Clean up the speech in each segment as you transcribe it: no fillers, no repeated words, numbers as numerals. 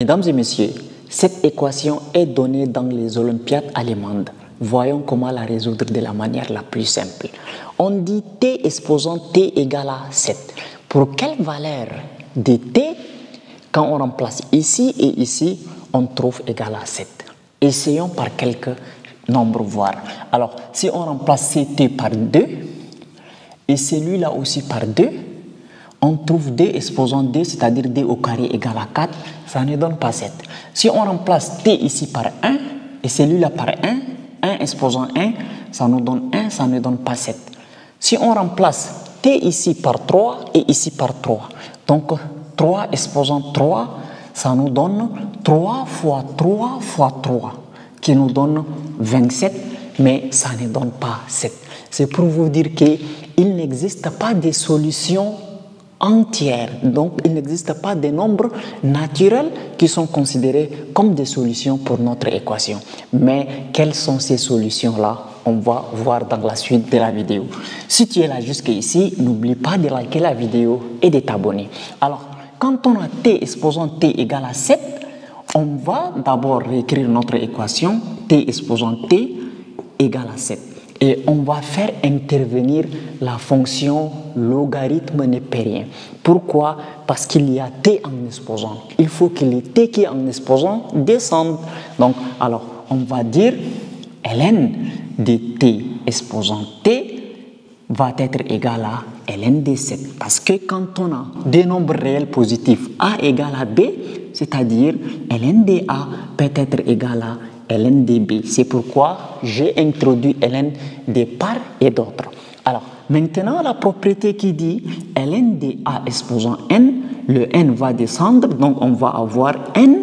Mesdames et messieurs, cette équation est donnée dans les Olympiades allemandes. Voyons comment la résoudre de la manière la plus simple. On dit t exposant t égale à 7. Pour quelle valeur de t, quand on remplace ici et ici, on trouve égal à 7. Essayons par quelques nombres voir. Alors, si on remplace ct par 2 et celui-là aussi par 2, on trouve 2 exposant 2, c'est-à-dire 2 au carré égale à 4, ça ne donne pas 7. Si on remplace t ici par 1 et celui-là par 1 exposant 1, ça nous donne 1, ça ne donne pas 7. Si on remplace t ici par 3 et ici par 3, donc 3 exposant 3, ça nous donne 3 fois 3 fois 3, qui nous donne 27, mais ça ne donne pas 7. C'est pour vous dire qu'il n'existe pas de solution entière. Donc, il n'existe pas de nombres naturels qui sont considérés comme des solutions pour notre équation. Mais quelles sont ces solutions-là? On va voir dans la suite de la vidéo. Si tu es là jusqu'ici, n'oublie pas de liker la vidéo et de t'abonner. Alors, quand on a t exposant t égale à 7, on va d'abord réécrire notre équation t exposant t égale à 7. Et on va faire intervenir la fonction logarithme népérien. Pourquoi? Parce qu'il y a t en exposant. Il faut que les t qui est en exposant descendent. Donc, alors, on va dire ln de t exposant t va être égal à ln de 7. Parce que quand on a des nombres réels positifs a égale à b, c'est-à-dire ln de a peut être égal à ln de b. C'est pourquoi j'ai introduit ln de part et d'autre. Alors, maintenant, la propriété qui dit ln de a exposant n, le n va descendre, donc on va avoir n,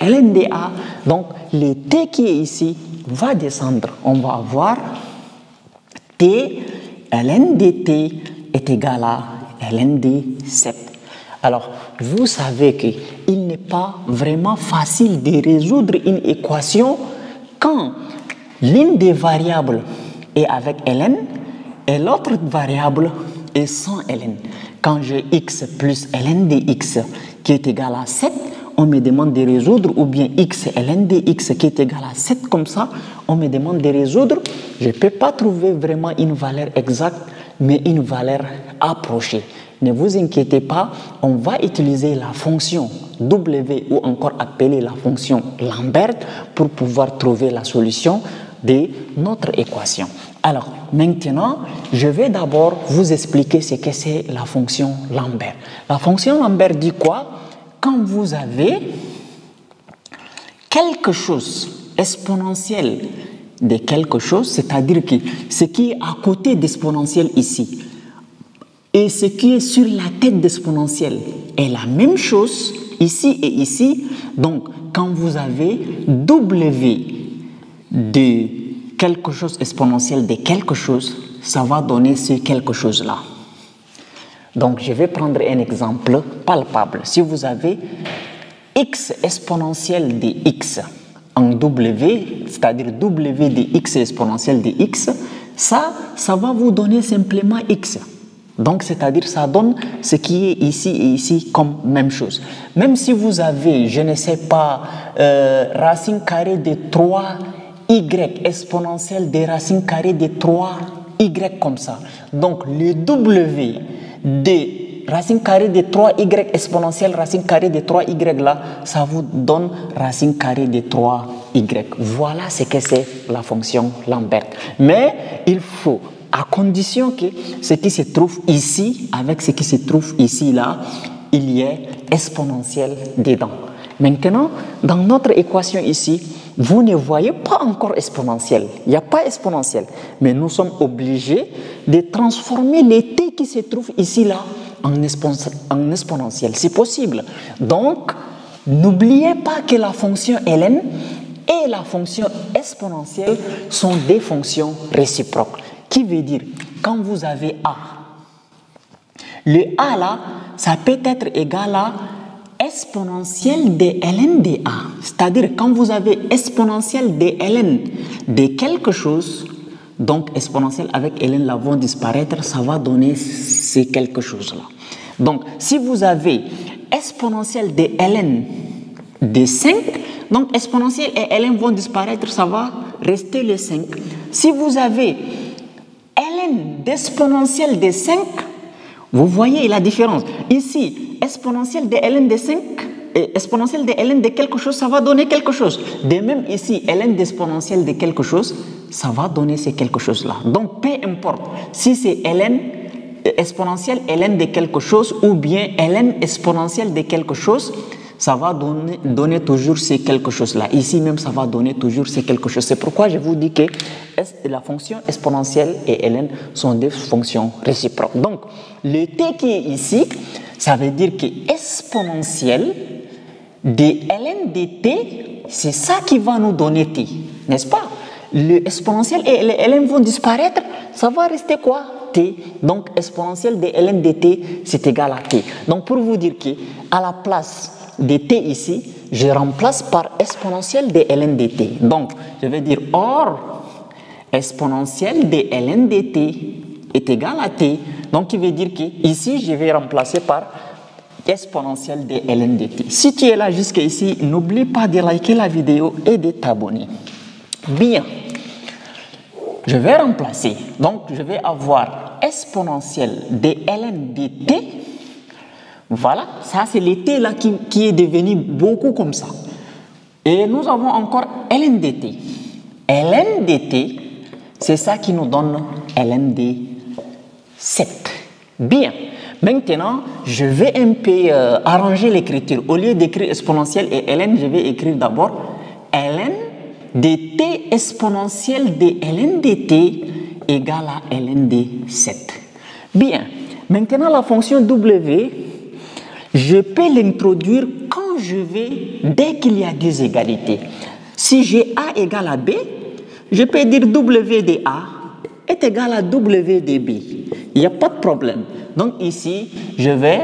ln de a, donc le t qui est ici va descendre. On va avoir t, ln de t est égal à ln de 7. Alors, vous savez qu'il n'est pas vraiment facile de résoudre une équation quand l'une des variables est avec ln et l'autre variable est sans ln. Quand j'ai x plus ln de x qui est égal à 7, on me demande de résoudre, ou bien x ln de x qui est égal à 7 comme ça, on me demande de résoudre. Je ne peux pas trouver vraiment une valeur exacte, mais une valeur approchée. Ne vous inquiétez pas, on va utiliser la fonction W ou encore appelée la fonction Lambert pour pouvoir trouver la solution de notre équation. Alors maintenant, je vais d'abord vous expliquer ce que c'est la fonction Lambert. La fonction Lambert dit quoi? Quand vous avez quelque chose exponentiel de quelque chose, c'est-à-dire que ce qui est à côté d'exponentiel ici, et ce qui est sur la tête d'exponentielle est la même chose ici et ici. Donc, quand vous avez W de quelque chose exponentiel de quelque chose, ça va donner ce quelque chose-là. Donc, je vais prendre un exemple palpable. Si vous avez x exponentiel de x en W, c'est-à-dire W de x exponentiel de x, ça va vous donner simplement x. Donc, c'est-à-dire ça donne ce qui est ici et ici comme même chose. Même si vous avez, je ne sais pas, racine carrée de 3y exponentielle des racines carrées de 3y comme ça. Donc, le w de racine carrée de 3y exponentielle racine carrée de 3y là, ça vous donne racine carrée de 3y. Voilà ce que c'est la fonction Lambert. Mais il faut, à condition que ce qui se trouve ici, avec ce qui se trouve ici, là, il y ait exponentiel dedans. Maintenant, dans notre équation ici, vous ne voyez pas encore exponentiel. Il n'y a pas exponentiel. Mais nous sommes obligés de transformer les t qui se trouvent ici, là, en exponentiel. C'est possible. Donc, n'oubliez pas que la fonction ln et la fonction exponentielle sont des fonctions réciproques. Qui veut dire, quand vous avez A, le A là, ça peut être égal à exponentielle de ln de A. C'est-à-dire, quand vous avez exponentielle de ln de quelque chose, donc exponentielle avec ln là vont disparaître, ça va donner ces quelque chose là. Donc, si vous avez exponentielle de ln de 5. Donc, exponentielle et ln vont disparaître, ça va rester les 5. Si vous avez ln d'exponentielle de 5, vous voyez la différence. Ici, exponentielle de ln de 5, exponentielle de ln de quelque chose, ça va donner quelque chose. De même ici, ln d'exponentielle de quelque chose, ça va donner ce quelque chose-là. Donc, peu importe si c'est ln exponentielle ln de quelque chose ou bien ln exponentielle de quelque chose, ça va donner toujours ces quelque chose-là. Ici même, ça va donner toujours ces quelque chose. C'est pourquoi je vous dis que la fonction exponentielle et ln sont des fonctions réciproques. Donc, le t qui est ici, ça veut dire que exponentielle de ln de t, c'est ça qui va nous donner t, n'est-ce pas? Le exponentiel et le ln vont disparaître, ça va rester quoi? T. Donc, exponentielle de ln de t, c'est égal à t. Donc, pour vous dire qu'à la place de t ici, je remplace par exponentielle de ln de t. Donc, je vais dire or exponentielle de ln de t est égal à t. Donc, qui veut dire que ici, je vais remplacer par exponentielle de ln de t. Si tu es là jusqu'ici, n'oublie pas de liker la vidéo et de t'abonner. Bien. Je vais remplacer. Donc, je vais avoir exponentielle de ln de t. Voilà, ça c'est le t là qui est devenu beaucoup comme ça. Et nous avons encore ln de t. Ln de t, c'est ça qui nous donne ln de 7. Bien. Maintenant, je vais un peu arranger l'écriture. Au lieu d'écrire exponentielle et ln, je vais écrire d'abord ln de t exponentielle de ln de t égale à ln de 7. Bien. Maintenant, la fonction w, je peux l'introduire quand je vais, dès qu'il y a des égalités. Si j'ai a égale à b, je peux dire w de a est égal à w de b. Il n'y a pas de problème. Donc ici, je vais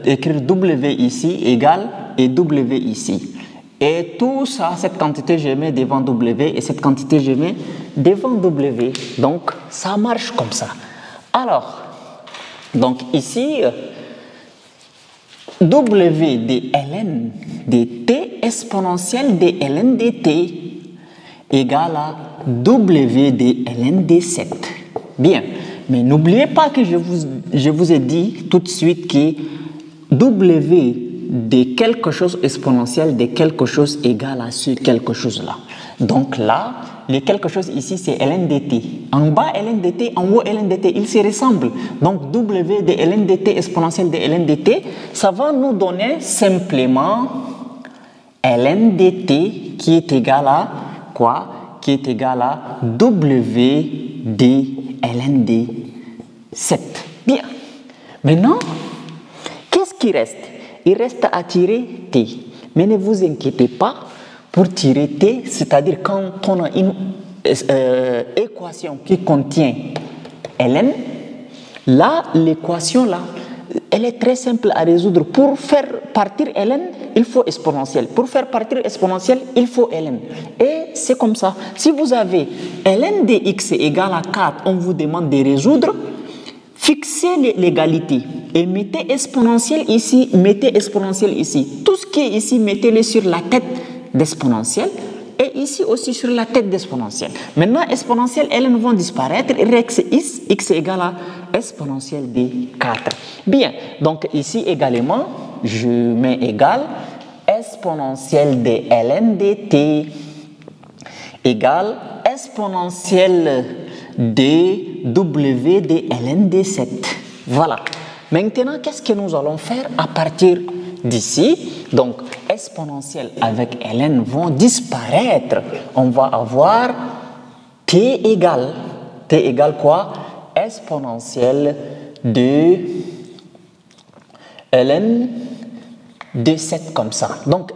écrire w ici égale et w ici. Et tout ça, cette quantité, je mets devant w et cette quantité, je mets devant w. Donc, ça marche comme ça. Alors, donc ici, w de ln de t exponentielle de ln de t égale à w de ln de 7. Bien, mais n'oubliez pas que je vous ai dit tout de suite que w de quelque chose exponentiel de quelque chose égale à ce quelque chose-là. Donc là, le quelque chose ici, c'est ln de t. En bas, ln de t, en haut, ln de t, ils se ressemblent. Donc, w de ln de t exponentielle de ln de t, ça va nous donner simplement ln de t qui est égal à quoi? Qui est égal à w de ln de 7. Bien. Maintenant, qu'est-ce qui reste? Il reste à tirer t. Mais ne vous inquiétez pas, pour tirer t, c'est-à-dire quand on a une équation qui contient ln, là, l'équation là, elle est très simple à résoudre. Pour faire partir ln, il faut exponentielle. Pour faire partir exponentielle, il faut ln. Et c'est comme ça. Si vous avez ln de x égale à 4, on vous demande de résoudre, fixez l'égalité et mettez exponentielle ici, mettez exponentielle ici. Tout ce qui est ici, mettez-le sur la tête d'exponentielle et ici aussi sur la tête d'exponentielle. Maintenant, exponentielle, elles vont disparaître. X égale à exponentielle de 4. Bien, donc ici également, je mets égal exponentielle de ln de t égale exponentielle de w de ln de 7. Voilà. Maintenant, qu'est-ce que nous allons faire à partir d'ici? Donc, exponentielle avec ln vont disparaître. On va avoir t égale quoi? Exponentielle de ln de 7 comme ça. Donc,